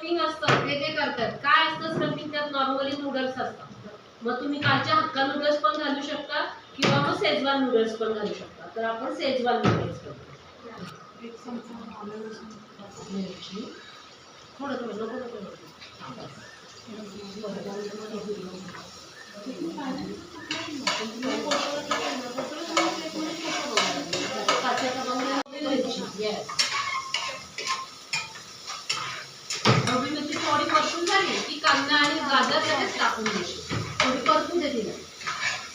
Stuffing असतं ते करतात. काय असतं स्टफिंग? त्यात नॉर्मली नूडल्स असतात. मग तुम्ही कालच्या हक्का नूडल्स पण घालू शकता किंवा मग शेजवान नूडल्स पण घालू शकता. तर आपण शेजवान नूडल्स करतो. थोडं थोडं नको ढोबळी मिरची थोडी परतून झाली की कांदा आणि गाजर लगेच टाकून द्यायची. थोडी परतून दे तिला.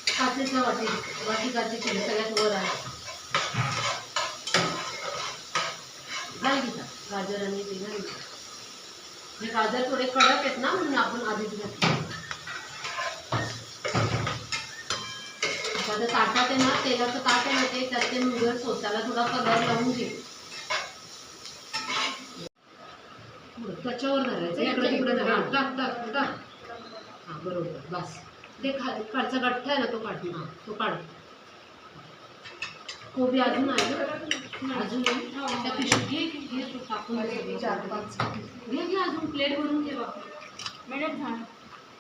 काचेच्या वाटी काचेची सगळ्यात वर आहे. घाल गाजर आणि ते घाल. हे गाजर थोडे कडक आहेत ना म्हणून आपण आधीच घातले. आता ताटात आहे ना तेलाचं ताट आहे ना ते त्यात ते नूडल्स होत त्याला थोडा कलर लावून घे. त्याच्यावर धरायचं इकडे तिकडे टाक टाक टाक. हा बरोबर बस. ते खालचा गठ्ठा आहे ना तो काढ. हा तो काढ. कोबी अजून आहे ना अजून त्या पिशवीत घे तू टाकून घे. 4-5 घे अजून प्लेट भरून ठेवा. मिनिट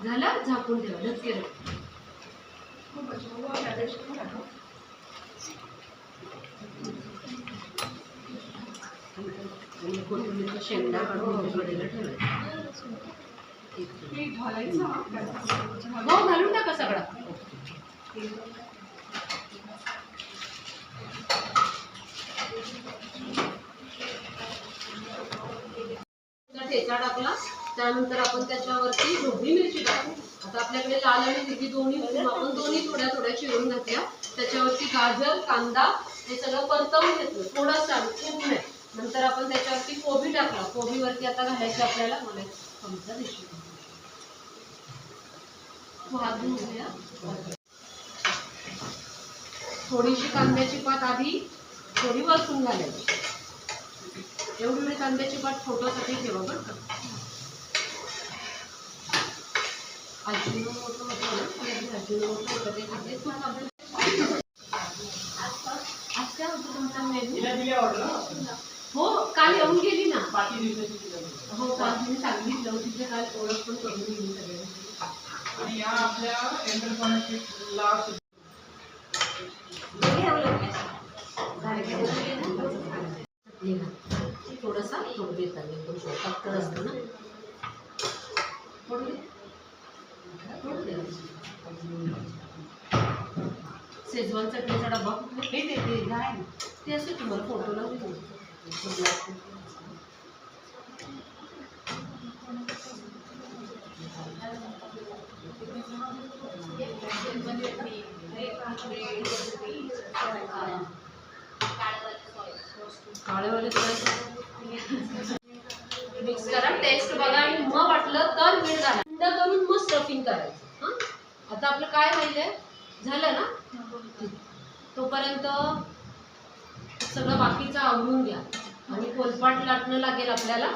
झालं झाकून ठेवा. धक्के कोथिंबीरचा शेंडा काढून ठेवायचा. हो घालून टाका सगळा. ठेचा टाकला त्यानंतर आपण त्याच्यावरती ढोबळी मिरची टाकू. आता आपल्याकडे लाल आणि हिरवी दोन्ही आपण दोन्ही थोड्या थोड्या चिरून घातल्या. त्याच्यावरती गाजर कांदा हे सगळं परतवून घेतलं थोडंसं खूप नाही. नंतर आपण त्याच्यावरती कोबी टाकला. कोबीवरती आता घालायची आपल्याला मला चमचा दिसतो. थोडीशी कांद्याची पात आधी थोडी वरतून घालायची. एवढी कांद्याची पात फोटोसाठी ठेवा बरं का. अजिनोमोटो होतं ना अजिनोमोटो होतं ते खाते तू खाते. आज काय होतं तुमचा मेनू? हो काल येऊन गेली ना. हो काल तुम्ही सांगितलं तिथे काल ओळख पण करून गेली सगळ्यांची. आणि या आपल्या एंटरप्रेन्योरशिपला थोडासा थोडं देतात एकदम पातळ असतं ना. शेजवान चटणीचा डबा ते असे तुम्हाला फोटो लावून काळेवाले मिक्स करा. टेस्ट बघा आणि मग वाटलं तर मीठ घाला. थंड करून मग स्टफिंग करायचं. हा आता आपलं काय राहिलंय झालं ना. तोपर्यंत सगळं बाकीचं आवरून घ्या आणि कोलपाट लाटणं लागेल आपल्याला.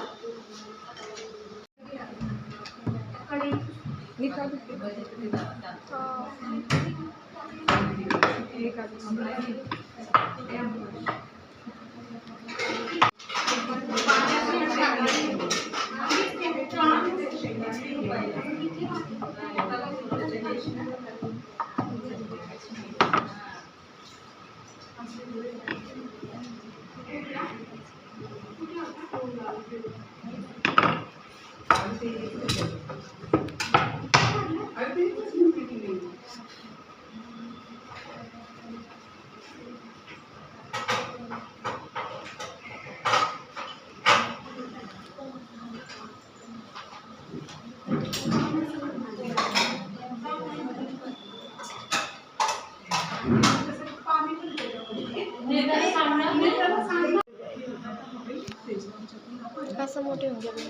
कसं मोठे होऊन गेले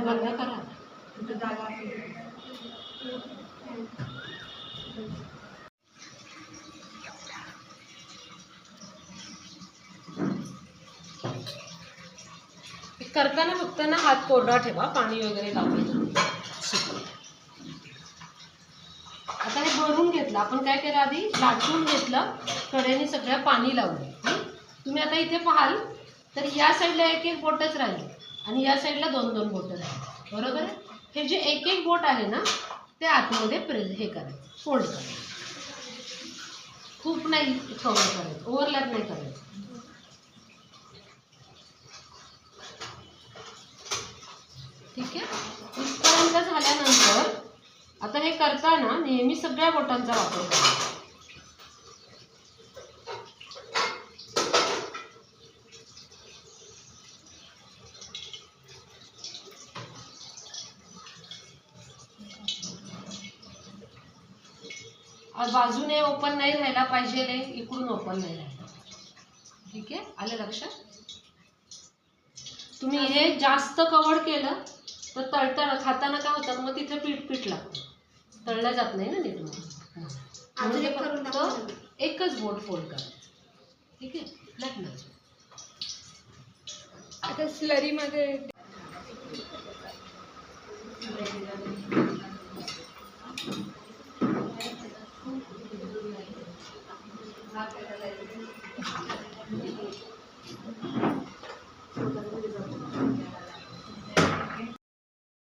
बंद करा. करताना फक्त ना हात कोरडा ठेवा. पाणी वगैरे लावून. आता हे भरून घेतलं आपण. काय केलं आधी लाटून घेतलं कढईने सगळं पाणी लावलं. तुम्ही आता इथे पाहाल तर या साईडला एक एक बोटच राहील आणि या साईडला दोन दोन बोटं राहील, बरोबर आहे. हे जे एक एक बोट आहे ना ते आतमध्ये हे करायचं, फोल्ड करायचं, खूप नाही कव्हर करायचं, ओव्हरलॅप नाही करायचं. ठीक आहे. इथपर्यंत झाल्यानंतर आता हे करताना नेहमी सगळ्या बोटांचा वापर करायचा. बाजूने ओपन नाही राहायला पाहिजे, इकडून ओपन नाही राहायला. ठीक आहे, आलं लक्षात. तुम्ही हे जास्त कव्हर केलं तर तळतळ खाताना काय होतं, मग तिथे पीठ पीठ लागतं, तळलं जात नाही ना नीट. मग फक्त एकच बोट फोल्ड करायचं. ठीक आहे, लागणार. आता स्लरीमध्ये हा